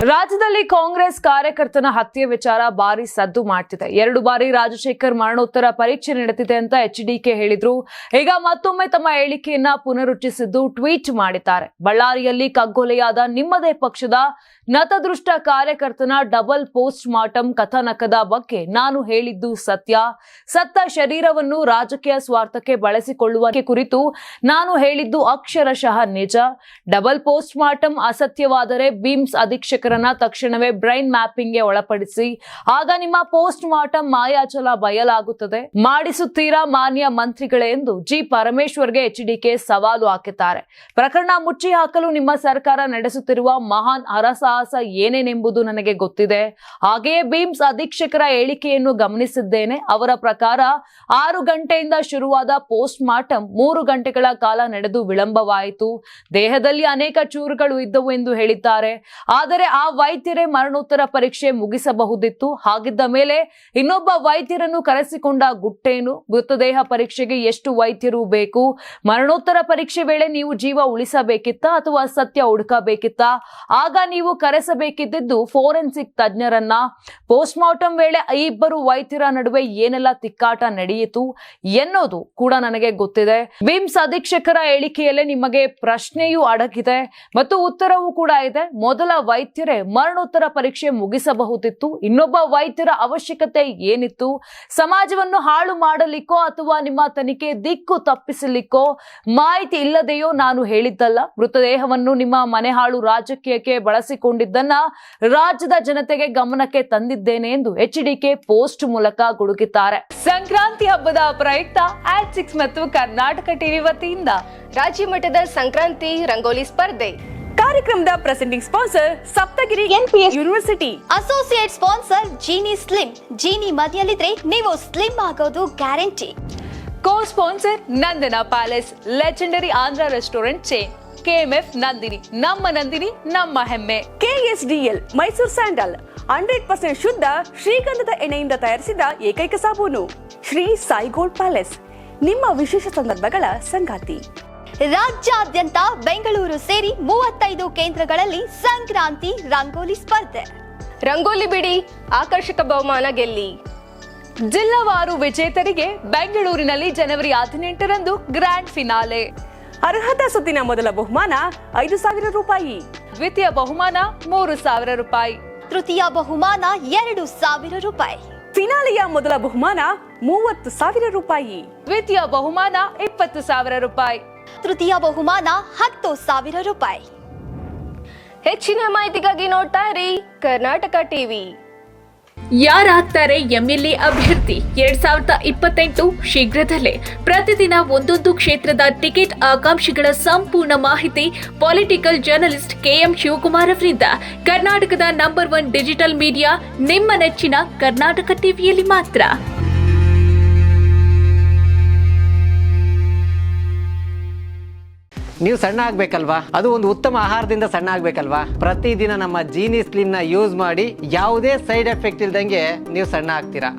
ರಾಜ್ಯದಲ್ಲಿ ಕಾಂಗ್ರೆಸ್ ಕಾರ್ಯಕರ್ತನ ಹತ್ಯೆ ವಿಚಾರ ಭಾರಿ ಸದ್ದು ಮಾಡ್ತಿದೆ. 2 ಬಾರಿ ರಾಜಶೇಖರ್ ಮರಣೋತ್ತರ ಪರೀಕ್ಷೆ ನಡೆದಿದೆ ಅಂತ ಎಚ್ಡಿಕೆ ಹೇಳಿದ್ರು. ಈಗ ಮತ್ತೊಮ್ಮೆ ತಮ್ಮ ಹೇಳಿಕೆಯನ್ನ ಪುನರುಚ್ಚರಿಸಿದ್ದು ಟ್ವೀಟ್ ಮಾಡಿದ್ದಾರೆ. ಬಳ್ಳಾರಿಯಲ್ಲಿ ಕಗ್ಗೊಲೆಯಾದ ನಿಮ್ಮದೇ ಪಕ್ಷದ ನತದೃಷ್ಟ ಕಾರ್ಯಕರ್ತನ ಡಬಲ್ ಪೋಸ್ಟ್ ಮಾರ್ಟಂ ಕಥಾನಕದ ಬಗ್ಗೆ ನಾನು ಹೇಳಿದ್ದು ಸತ್ಯ. ಸತ್ತ ಶರೀರವನ್ನು ರಾಜಕೀಯ ಸ್ವಾರ್ಥಕ್ಕೆ ಬಳಸಿಕೊಳ್ಳುವ ಕುರಿತು ನಾನು ಹೇಳಿದ್ದು ಅಕ್ಷರಶಃ ನಿಜ. ಡಬಲ್ ಪೋಸ್ಟ್ ಮಾರ್ಟಂ ಅಸತ್ಯವಾದರೆ ಬಿಮ್ಸ್ ಅಧೀಕ್ಷಕರನ್ನ ತಕ್ಷಣವೇ ಬ್ರೈನ್ ಮ್ಯಾಪಿಂಗ್ಗೆ ಒಳಪಡಿಸಿ, ಆಗ ನಿಮ್ಮ ಪೋಸ್ಟ್ ಮಾರ್ಟಂ ಮಾಯಾಜಲ ಬಯಲಾಗುತ್ತದೆ. ಮಾಡಿಸುತ್ತೀರಾ ಮಾನ್ಯ ಮಂತ್ರಿಗಳೇ ಎಂದು ಜಿ ಪರಮೇಶ್ವರ್ಗೆ ಎಚ್ಡಿಕೆ ಸವಾಲು ಹಾಕಿದ್ದಾರೆ. ಪ್ರಕರಣ ಮುಚ್ಚಿ ಹಾಕಲು ನಿಮ್ಮ ಸರ್ಕಾರ ನಡೆಸುತ್ತಿರುವ ಮಹಾನ್ ಹರಸಾಹಸ ಏನೇನೆಂಬುದು ನನಗೆ ಗೊತ್ತಿದೆ. ಹಾಗೆಯೇ ಬಿಮ್ಸ್ ಅಧೀಕ್ಷಕರ ಹೇಳಿಕೆಯನ್ನು ಗಮನಿಸಿದ್ದೇನೆ. ಅವರ ಪ್ರಕಾರ 6 ಗಂಟೆಯಿಂದ ಶುರುವಾದ ಪೋಸ್ಟ್ ಮಾರ್ಟಂ 3 ಗಂಟೆಗಳ ಕಾಲ ನಡೆದು ವಿಳಂಬವಾಯಿತು. ದೇಹದಲ್ಲಿ ಅನೇಕ ಚೂರುಗಳು ಇದ್ದವು ಎಂದು ಹೇಳಿದ್ದಾರೆ. ಆದರೆ ಆ ವೈದ್ಯರೇ ಮರಣೋತ್ತರ ಪರೀಕ್ಷೆ ಮುಗಿಸಬಹುದಿತ್ತು. ಹಾಗಿದ್ದ ಮೇಲೆ ಇನ್ನೊಬ್ಬ ವೈದ್ಯರನ್ನು ಕರೆಸಿಕೊಂಡ ಗುಟ್ಟೇನು? ಮೃತದೇಹ ಪರೀಕ್ಷೆಗೆ ಎಷ್ಟು ವೈದ್ಯರು ಬೇಕು? ಮರಣೋತ್ತರ ಪರೀಕ್ಷೆ ವೇಳೆ ನೀವು ಜೀವ ಉಳಿಸಬೇಕಿತ್ತಾ ಅಥವಾ ಸತ್ಯ ಹುಡುಕಬೇಕಿತ್ತಾ? ಆಗ ನೀವು ಕರೆಸಬೇಕಿದ್ದು ಫೋರೆನ್ಸಿಕ್ ತಜ್ಞರನ್ನ. ಪೋಸ್ಟ್ ಮಾರ್ಟಂ ವೇಳೆ ಈ ಇಬ್ಬರು ವೈದ್ಯರ ನಡುವೆ ಏನೆಲ್ಲ ತಿಕ್ಕಾಟ ನಡೆಯಿತು ಎನ್ನೋದು ಕೂಡ ನನಗೆ ಗೊತ್ತಿದೆ. ಬಿಮ್ಸ್ ಅಧೀಕ್ಷಕರ ಹೇಳಿಕೆಯಲ್ಲೇ ನಿಮಗೆ ಪ್ರಶ್ನೆಯೂ ಅಡಗಿದೆ ಮತ್ತು ಉತ್ತರವೂ ಕೂಡ ಇದೆ. ಮೊದಲ ವೈದ್ಯರೇ ಮರಣೋತ್ತರ ಪರೀಕ್ಷೆ ಮುಗಿಸಬಹುದಿತ್ತು. ಇನ್ನೊಬ್ಬ ವೈದ್ಯರ ಅವಶ್ಯಕತೆ ಏನಿತ್ತು? ಸಮಾಜವನ್ನು ಹಾಳು ಮಾಡಲಿಕ್ಕೋ ಅಥವಾ ನಿಮ್ಮ ತನಿಖೆ ದಿಕ್ಕು ತಪ್ಪಿಸಲಿಕ್ಕೋ? ಮಾಹಿತಿ ಇಲ್ಲದೆಯೋ ನಾನು ಹೇಳಿದ್ದಲ್ಲ. ಮೃತದೇಹವನ್ನು ನಿಮ್ಮ ಮನೆಹಾಳು ರಾಜಕೀಯಕ್ಕೆ ಬಳಸಿಕೊಂಡಿದ್ದನ್ನ ರಾಜ್ಯದ ಜನತೆಗೆ ಗಮನಕ್ಕೆ ತಂದಿದ್ದೇನೆ ಎಂದು ಎಚ್ಡಿಕೆ ಪೋಸ್ಟ್ ಮೂಲಕ ಗುಡುಗಿದ್ದಾರೆ. ಸಂಕ್ರಾಂತಿ ಹಬ್ಬದ ಪ್ರಯುಕ್ತ ಆಟ್6 ಮತ್ತು ಕರ್ನಾಟಕ ಟಿವಿ ವತಿಯಿಂದ ರಾಜ್ಯ ಮಟ್ಟದ ಸಂಕ್ರಾಂತಿ ರಂಗೋಲಿ ಸ್ಪರ್ಧೆ. ಕಾರ್ಯಕ್ರಮದ presenting sponsor Saptagiri NPS university. Associate sponsor Jeeni slim. Jeeni ಮನೆಯಲ್ಲಿದ್ರೆ ನೀವು ಸ್ಲಿಮ್ ಆಗೋದು guarantee. Co sponsor Nandana palace, legendary Andhra restaurant chain. KMF Nandini, ನಮ್ಮ ನಂದಿನಿ ನಮ್ಮ ಹೆಮ್ಮೆ. KSDL ಮೈಸೂರು ಸ್ಯಾಂಡಲ್ 100% ಶುದ್ಧ ಶ್ರೀಗಂಧದ ಎಣ್ಣೆಯಿಂದ ತಯಾರಿಸಿದ ಏಕೈಕ ಸಾಬೂನು. ಶ್ರೀ ಸಾಯಿ ಗೋಲ್ಡ್ ಪ್ಯಾಲೇಸ್, ನಿಮ್ಮ ವಿಶೇಷ ಸಂದರ್ಭಗಳ ಸಂಗಾತಿ. ರಾಜ್ಯಾದ್ಯಂತ ಬೆಂಗಳೂರು ಸೇರಿ 35 ಕೇಂದ್ರಗಳಲ್ಲಿ ಸಂಕ್ರಾಂತಿ ರಂಗೋಲಿ ಸ್ಪರ್ಧೆ. ರಂಗೋಲಿ ಬಿಡಿ, ಆಕರ್ಷಕ ಬಹುಮಾನ ಗೆಲ್ಲಿ. ಜಿಲ್ಲಾವಾರು ವಿಜೇತರಿಗೆ ಬೆಂಗಳೂರಿನಲ್ಲಿ ಜನವರಿ 18ರಂದು ಗ್ರ್ಯಾಂಡ್ ಫಿನಾಲೆ. ಅರ್ಹತಾ ಸುತ್ತಿನ ಮೊದಲ ಬಹುಮಾನ 5,000 ರೂಪಾಯಿ. ದ್ವಿತೀಯ ಬಹುಮಾನ 3,000 ರೂಪಾಯಿ. ತೃತೀಯ ಬಹುಮಾನ 2,000 ರೂಪಾಯಿ. ಫಿನಾಲೆಯ ಮೊದಲ ಬಹುಮಾನ 30,000 ರೂಪಾಯಿ. ದ್ವಿತೀಯ ಬಹುಮಾನ 20,000 ರೂಪಾಯಿ. ತೃತೀಯ ಬಹುಮಾನ 10,000 ರೂಪಾಯಿ. ಹೆಚ್ಚಿನ ಮಾಹಿತಿಗಾಗಿ ನೋಡ್ತಾ ಇರಿ ಕರ್ನಾಟಕ ಟಿವಿ. ಯಾರಾಗ್ತಾರೆ ಎಂಎಲ್ಎ ಅಭ್ಯರ್ಥಿ 2028 ಶೀಘ್ರದಲ್ಲೇ. ಪ್ರತಿದಿನ ಒಂದೊಂದು ಕ್ಷೇತ್ರದ ಟಿಕೆಟ್ ಆಕಾಂಕ್ಷಿಗಳ ಸಂಪೂರ್ಣ ಮಾಹಿತಿ ಪೊಲಿಟಿಕಲ್ ಜರ್ನಲಿಸ್ಟ್ KM ಶಿವಕುಮಾರ್ ಅವರಿಂದ. ಕರ್ನಾಟಕದ ನಂಬರ್ 1 ಡಿಜಿಟಲ್ ಮೀಡಿಯಾ ನಿಮ್ಮ ನೆಚ್ಚಿನ ಕರ್ನಾಟಕ ಟಿವಿಯಲ್ಲಿ ಮಾತ್ರ. ನೀವು ಸಣ್ಣ ಆಗ್ಬೇಕಲ್ವಾ? ಅದು ಒಂದು ಉತ್ತಮ ಆಹಾರದಿಂದ ಸಣ್ಣ ಆಗ್ಬೇಕಲ್ವಾ? ಪ್ರತಿದಿನ ನಮ್ಮ ಜೀನಿ ಸ್ಲಿಮ್ ನ ಯೂಸ್ ಮಾಡಿ ಯಾವುದೇ ಸೈಡ್ ಎಫೆಕ್ಟ್ ಇಲ್ದಂಗೆ ನೀವು ಸಣ್ಣ ಆಗ್ತೀರಾ.